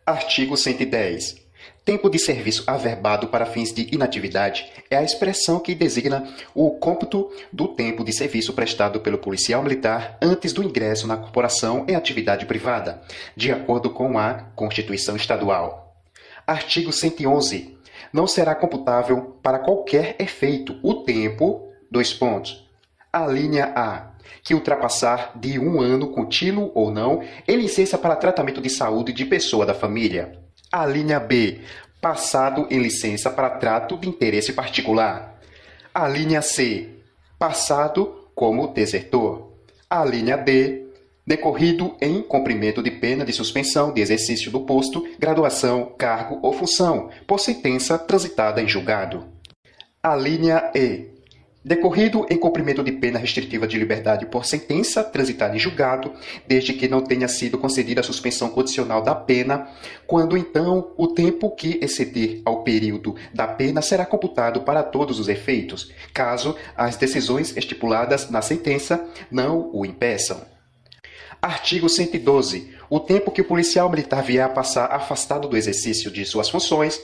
Artigo 110. Tempo de serviço averbado para fins de inatividade é a expressão que designa o cômputo do tempo de serviço prestado pelo policial militar antes do ingresso na corporação em atividade privada, de acordo com a Constituição Estadual. Artigo 111. Não será computável para qualquer efeito o tempo, a linha A, que ultrapassar de 1 ano contínuo ou não em licença para tratamento de saúde de pessoa da família. A linha B, passado em licença para trato de interesse particular. A linha C, passado como desertor. A linha D, decorrido em cumprimento de pena de suspensão de exercício do posto, graduação, cargo ou função, por sentença transitada em julgado. A linha E, decorrido em cumprimento de pena restritiva de liberdade por sentença transitada em julgado, desde que não tenha sido concedida a suspensão condicional da pena, quando então o tempo que exceder ao período da pena será computado para todos os efeitos, caso as decisões estipuladas na sentença não o impeçam. Artigo 112. O tempo que o policial militar vier a passar afastado do exercício de suas funções,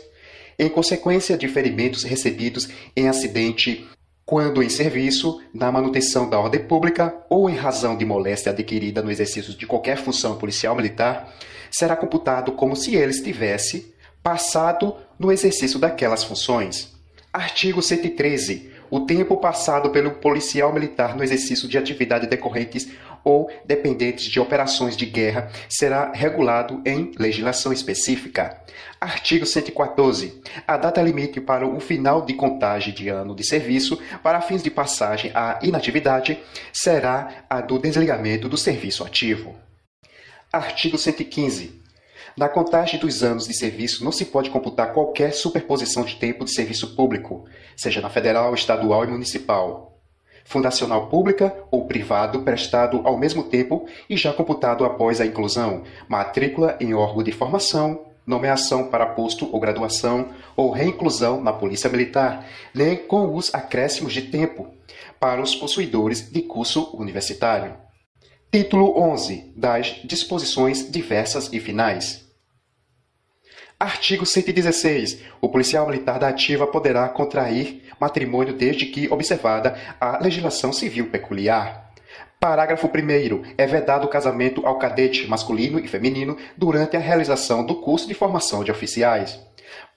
em consequência de ferimentos recebidos em acidente quando em serviço, na manutenção da ordem pública ou em razão de moléstia adquirida no exercício de qualquer função policial militar, será computado como se ele estivesse passado no exercício daquelas funções. Artigo 113. O tempo passado pelo policial militar no exercício de atividades decorrentes ou dependentes de operações de guerra será regulado em legislação específica. Artigo 114. A data limite para o final de contagem de ano de serviço para fins de passagem à inatividade será a do desligamento do serviço ativo. Artigo 115. Na contagem dos anos de serviço não se pode computar qualquer superposição de tempo de serviço público, seja na federal, estadual e municipal, fundacional pública ou privado prestado ao mesmo tempo e já computado após a inclusão, matrícula em órgão de formação, nomeação para posto ou graduação ou reinclusão na Polícia Militar, nem com os acréscimos de tempo para os possuidores de curso universitário. Título 11. Das disposições diversas e finais. Artigo 116. O policial militar da ativa poderá contrair matrimônio desde que observada a legislação civil peculiar. Parágrafo 1º. É vedado o casamento ao cadete masculino e feminino durante a realização do curso de formação de oficiais.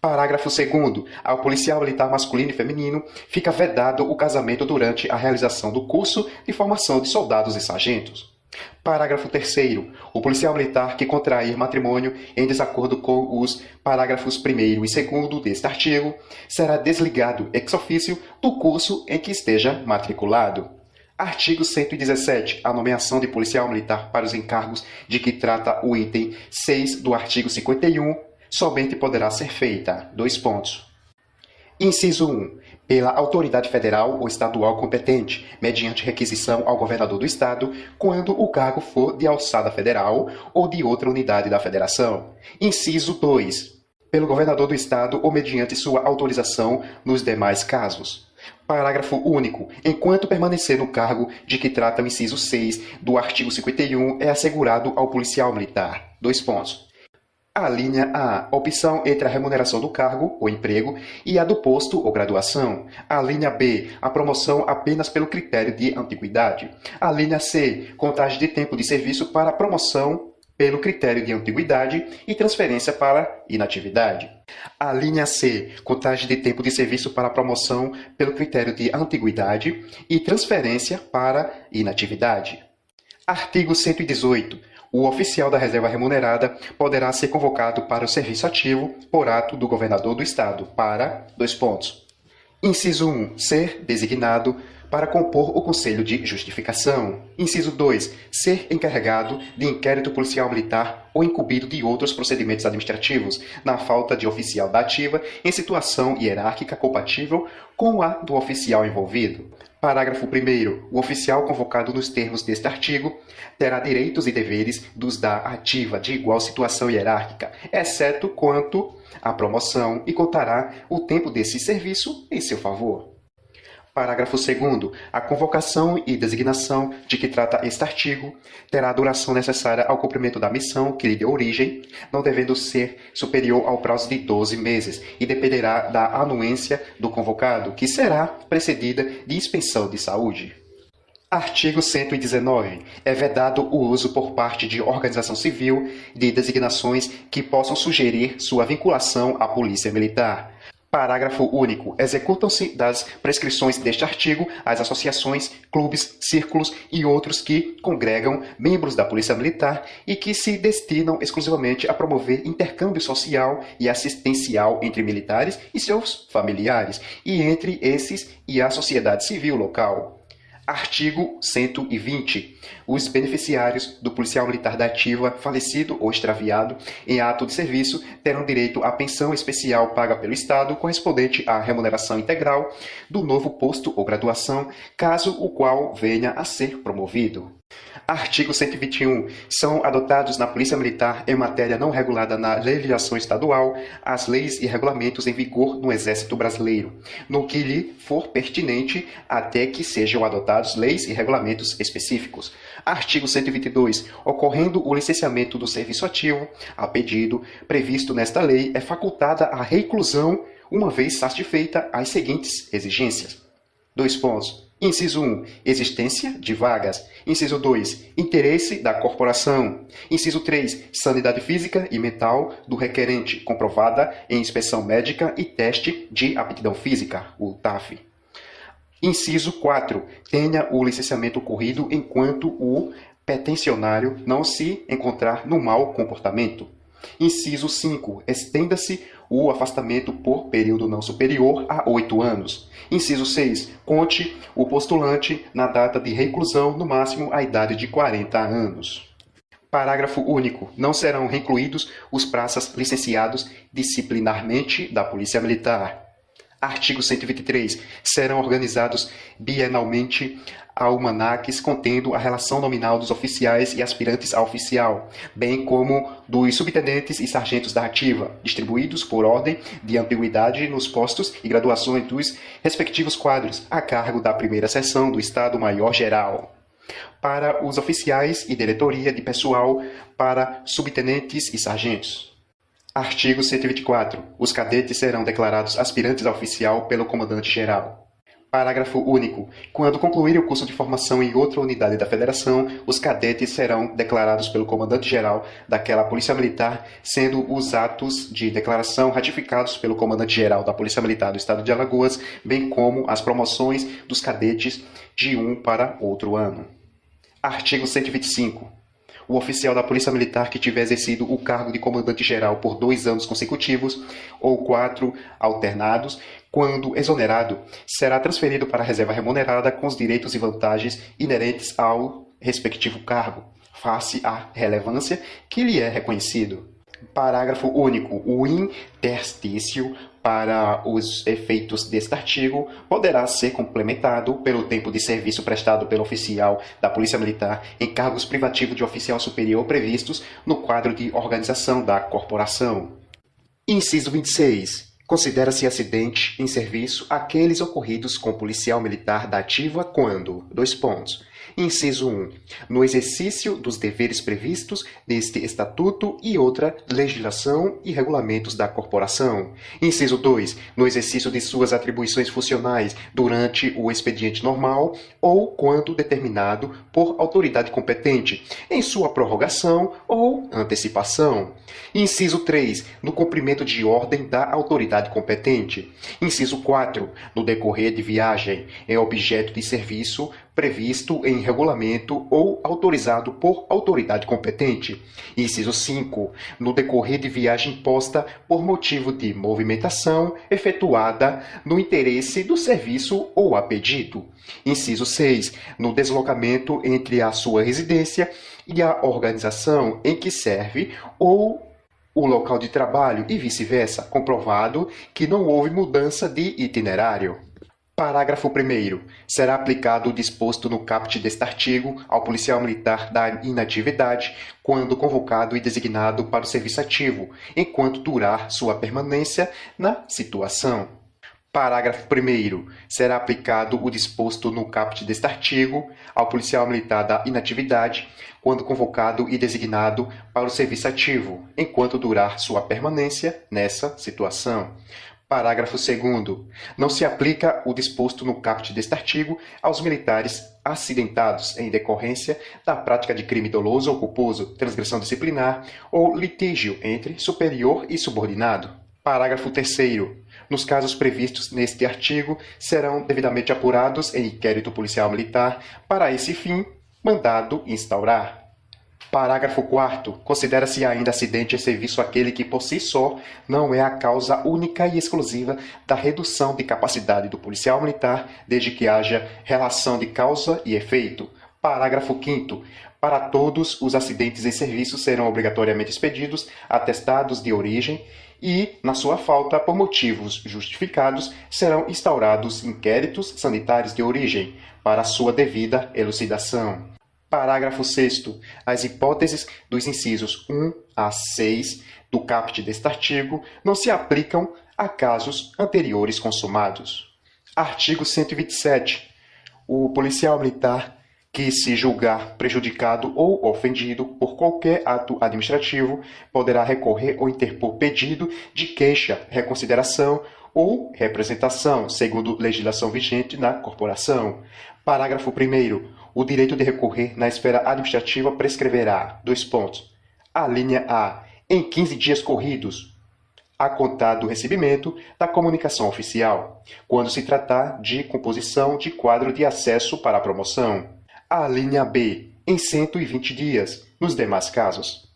Parágrafo 2º. Ao policial militar masculino e feminino fica vedado o casamento durante a realização do curso de formação de soldados e sargentos. Parágrafo 3º. O policial militar que contrair matrimônio em desacordo com os parágrafos 1º e 2º deste artigo será desligado ex officio do curso em que esteja matriculado. Artigo 117. A nomeação de policial militar para os encargos de que trata o item 6 do artigo 51 somente poderá ser feita. Inciso 1. Pela autoridade federal ou estadual competente, mediante requisição ao governador do estado, quando o cargo for de alçada federal ou de outra unidade da federação. Inciso 2. Pelo governador do estado ou mediante sua autorização nos demais casos. Parágrafo único. Enquanto permanecer no cargo de que trata o inciso 6 do artigo 51, é assegurado ao policial militar. A linha A, opção entre a remuneração do cargo ou emprego e a do posto ou graduação. A linha B, a promoção apenas pelo critério de antiguidade. A linha C, contagem de tempo de serviço para promoção pelo critério de antiguidade e transferência para inatividade. A linha C, contagem de tempo de serviço para promoção pelo critério de antiguidade e transferência para inatividade. Artigo 118. O oficial da reserva remunerada poderá ser convocado para o serviço ativo por ato do governador do estado para Inciso 1. Ser designado para compor o Conselho de Justificação. Inciso 2. Ser encarregado de inquérito policial militar ou incumbido de outros procedimentos administrativos, na falta de oficial da ativa, em situação hierárquica compatível com a do oficial envolvido. Parágrafo 1º. O oficial convocado nos termos deste artigo terá direitos e deveres dos da ativa de igual situação hierárquica, exceto quanto à promoção, e contará o tempo desse serviço em seu favor. Parágrafo 2º. A convocação e designação de que trata este artigo terá a duração necessária ao cumprimento da missão que lhe deu origem, não devendo ser superior ao prazo de 12 meses, e dependerá da anuência do convocado, que será precedida de inspeção de saúde. Artigo 119. É vedado o uso por parte de organização civil de designações que possam sugerir sua vinculação à Polícia Militar. Parágrafo único. Executam-se das prescrições deste artigo as associações, clubes, círculos e outros que congregam membros da Polícia Militar e que se destinam exclusivamente a promover intercâmbio social e assistencial entre militares e seus familiares, e entre esses e a sociedade civil local. Artigo 120. Os beneficiários do policial militar da ativa, falecido ou extraviado em ato de serviço, terão direito à pensão especial paga pelo Estado, correspondente à remuneração integral do novo posto ou graduação, caso o qual venha a ser promovido. Artigo 121. São adotados na Polícia Militar, em matéria não regulada na legislação estadual, as leis e regulamentos em vigor no Exército Brasileiro, no que lhe for pertinente, até que sejam adotados leis e regulamentos específicos. Artigo 122. Ocorrendo o licenciamento do serviço ativo, a pedido previsto nesta lei, é facultada a reclusão, uma vez satisfeita as seguintes exigências. Inciso 1. Existência de vagas. Inciso 2. Interesse da corporação. Inciso 3. Sanidade física e mental do requerente, comprovada em inspeção médica e teste de aptidão física, o TAF. Inciso 4. Tenha o licenciamento ocorrido enquanto o petencionário não se encontrar no mau comportamento. Inciso 5. Estenda-se o afastamento por período não superior a 8 anos. Inciso 6. Conte o postulante na data de reclusão, no máximo a idade de 40 anos. Parágrafo único. Não serão recluídos os praças licenciados disciplinarmente da Polícia Militar. Artigo 123. Serão organizados bienalmente almanaques contendo a relação nominal dos oficiais e aspirantes a oficial, bem como dos subtenentes e sargentos da ativa, distribuídos por ordem de antiguidade nos postos e graduações dos respectivos quadros, a cargo da primeira seção do Estado-Maior-Geral. Para os oficiais e diretoria de pessoal, para subtenentes e sargentos. Artigo 124. Os cadetes serão declarados aspirantes a oficial pelo comandante-geral. Parágrafo único. Quando concluírem o curso de formação em outra unidade da Federação, os cadetes serão declarados pelo comandante-geral daquela Polícia Militar, sendo os atos de declaração ratificados pelo comandante-geral da Polícia Militar do Estado de Alagoas, bem como as promoções dos cadetes de um para outro ano. Artigo 125. O oficial da Polícia Militar que tiver exercido o cargo de comandante-geral por 2 anos consecutivos ou 4 alternados, quando exonerado, será transferido para a reserva remunerada com os direitos e vantagens inerentes ao respectivo cargo, face à relevância que lhe é reconhecido. Parágrafo único. O interstício para os efeitos deste artigo poderá ser complementado pelo tempo de serviço prestado pelo oficial da Polícia Militar em cargos privativos de oficial superior previstos no quadro de organização da corporação. Inciso 26. Considera-se acidente em serviço aqueles ocorridos com policial militar da ativa quando: Inciso 1. No exercício dos deveres previstos neste Estatuto e outra legislação e regulamentos da corporação. Inciso 2. No exercício de suas atribuições funcionais durante o expediente normal ou quando determinado por autoridade competente, em sua prorrogação ou antecipação. Inciso 3. No cumprimento de ordem da autoridade competente. Inciso 4. No decorrer de viagem, em objeto de serviço previsto em regulamento ou autorizado por autoridade competente. Inciso 5. No decorrer de viagem imposta por motivo de movimentação efetuada no interesse do serviço ou a pedido. Inciso 6. No deslocamento entre a sua residência e a organização em que serve ou o local de trabalho e vice-versa, comprovado que não houve mudança de itinerário. Parágrafo 1º. Será aplicado o disposto no caput deste artigo ao policial militar da inatividade quando convocado e designado para o serviço ativo, enquanto durar sua permanência na situação. Parágrafo 1º. Será aplicado o disposto no caput deste artigo ao policial militar da inatividade, quando convocado e designado para o serviço ativo, enquanto durar sua permanência nessa situação. Parágrafo 2º. Não se aplica o disposto no caput deste artigo aos militares acidentados em decorrência da prática de crime doloso ou culposo, transgressão disciplinar ou litígio entre superior e subordinado. Parágrafo 3º. Nos casos previstos neste artigo, serão devidamente apurados em inquérito policial militar, para esse fim, mandado instaurar. Parágrafo 4º. Considera-se ainda acidente em serviço aquele que, por si só, não é a causa única e exclusiva da redução de capacidade do policial militar, desde que haja relação de causa e efeito. Parágrafo 5º. Para todos os acidentes em serviço serão obrigatoriamente expedidos atestados de origem e, na sua falta, por motivos justificados, serão instaurados inquéritos sanitários de origem para sua devida elucidação. Parágrafo 6º. As hipóteses dos incisos 1 a 6 do caput deste artigo não se aplicam a casos anteriores consumados. Artigo 127. O policial militar que se julgar prejudicado ou ofendido por qualquer ato administrativo poderá recorrer ou interpor pedido de queixa, reconsideração ou representação, segundo legislação vigente na corporação. Parágrafo 1º. O direito de recorrer na esfera administrativa prescreverá, a linha A, em 15 dias corridos, a contar do recebimento da comunicação oficial, quando se tratar de composição de quadro de acesso para a promoção. A linha B, em 120 dias, nos demais casos.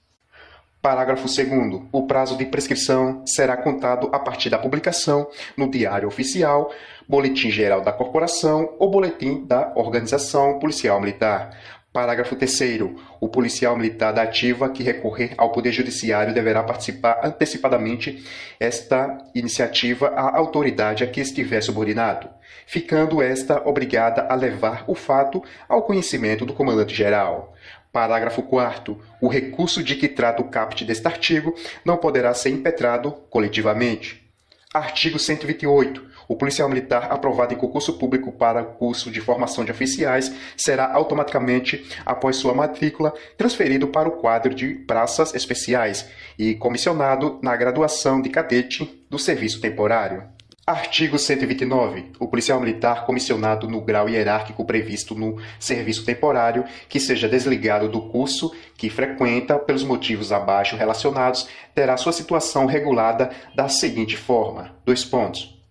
Parágrafo 2º. O prazo de prescrição será contado a partir da publicação no Diário Oficial, Boletim Geral da Corporação ou Boletim da Organização Policial Militar. Parágrafo 3º. O policial militar da ativa que recorrer ao Poder Judiciário deverá participar antecipadamente esta iniciativa à autoridade a que estiver subordinado, ficando esta obrigada a levar o fato ao conhecimento do comandante-geral. Parágrafo 4º. O recurso de que trata o caput deste artigo não poderá ser impetrado coletivamente. Artigo 128. O policial militar aprovado em concurso público para o curso de formação de oficiais será automaticamente, após sua matrícula, transferido para o quadro de praças especiais e comissionado na graduação de cadete do serviço temporário. Artigo 129. O policial militar comissionado no grau hierárquico previsto no serviço temporário, que seja desligado do curso que frequenta pelos motivos abaixo relacionados, terá sua situação regulada da seguinte forma.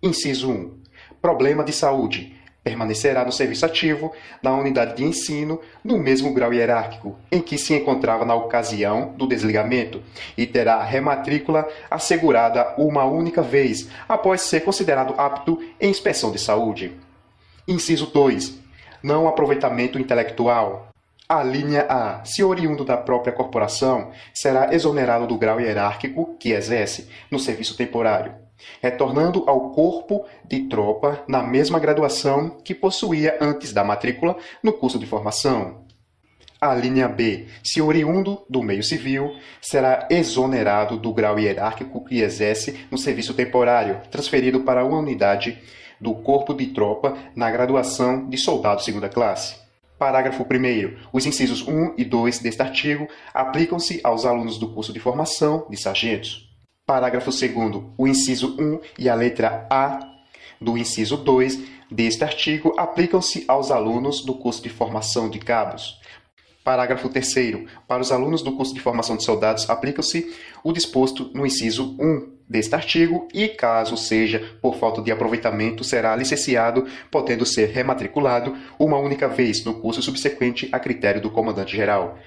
Inciso 1. Problema de saúde. Permanecerá no serviço ativo da unidade de ensino no mesmo grau hierárquico em que se encontrava na ocasião do desligamento e terá rematrícula assegurada uma única vez após ser considerado apto em inspeção de saúde. Inciso 2. Não aproveitamento intelectual. A linha A, se oriundo da própria corporação, será exonerado do grau hierárquico que exerce no serviço temporário, retornando ao corpo de tropa na mesma graduação que possuía antes da matrícula no curso de formação. A linha B, se oriundo do meio civil, será exonerado do grau hierárquico que exerce no serviço temporário, transferido para uma unidade do corpo de tropa na graduação de soldado segunda classe. Parágrafo 1º. Os incisos 1 e 2 deste artigo aplicam-se aos alunos do curso de formação de sargentos. Parágrafo 2º. O inciso 1 e a letra A do inciso 2 deste artigo aplicam-se aos alunos do curso de formação de cabos. Parágrafo 3º. Para os alunos do curso de formação de soldados, aplica-se o disposto no inciso 1 deste artigo e, caso seja por falta de aproveitamento, será licenciado, podendo ser rematriculado uma única vez no curso subsequente a critério do comandante-geral.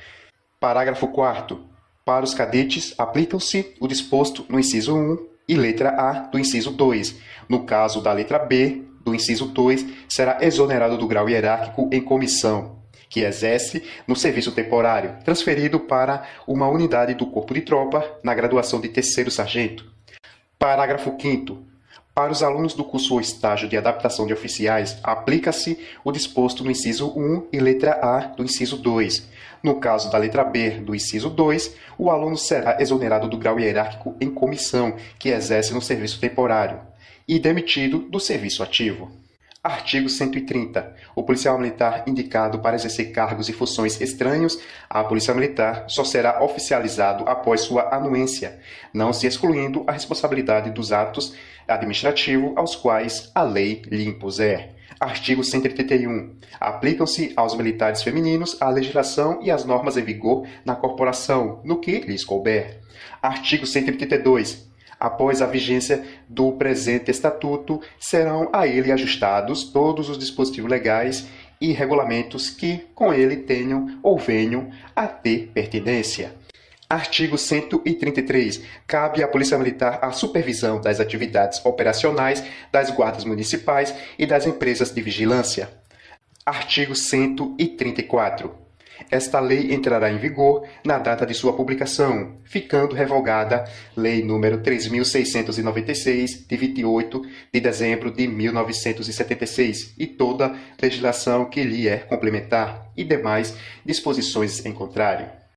Parágrafo 4º. Para os cadetes, aplicam-se o disposto no inciso 1 e letra A do inciso 2. No caso da letra B do inciso 2, será exonerado do grau hierárquico em comissão, que exerce no serviço temporário, transferido para uma unidade do corpo de tropa na graduação de terceiro sargento. Parágrafo 5º. Para os alunos do curso ou estágio de adaptação de oficiais, aplica-se o disposto no inciso 1 e letra A do inciso 2. No caso da letra B do inciso 2, o aluno será exonerado do grau hierárquico em comissão, que exerce no serviço temporário, e demitido do serviço ativo. Artigo 130. O policial militar indicado para exercer cargos e funções estranhos à Polícia Militar só será oficializado após sua anuência, não se excluindo a responsabilidade dos atos administrativos aos quais a lei lhe impuser. Artigo 131. Aplicam-se aos militares femininos a legislação e as normas em vigor na corporação, no que lhes couber. Artigo 132. Após a vigência do presente Estatuto, serão a ele ajustados todos os dispositivos legais e regulamentos que com ele tenham ou venham a ter pertinência. Artigo 133. Cabe à Polícia Militar a supervisão das atividades operacionais das guardas municipais e das empresas de vigilância. Artigo 134. Esta lei entrará em vigor na data de sua publicação, ficando revogada Lei nº 3.696, de 28 de dezembro de 1976, e toda legislação que lhe é complementar, e demais disposições em contrário.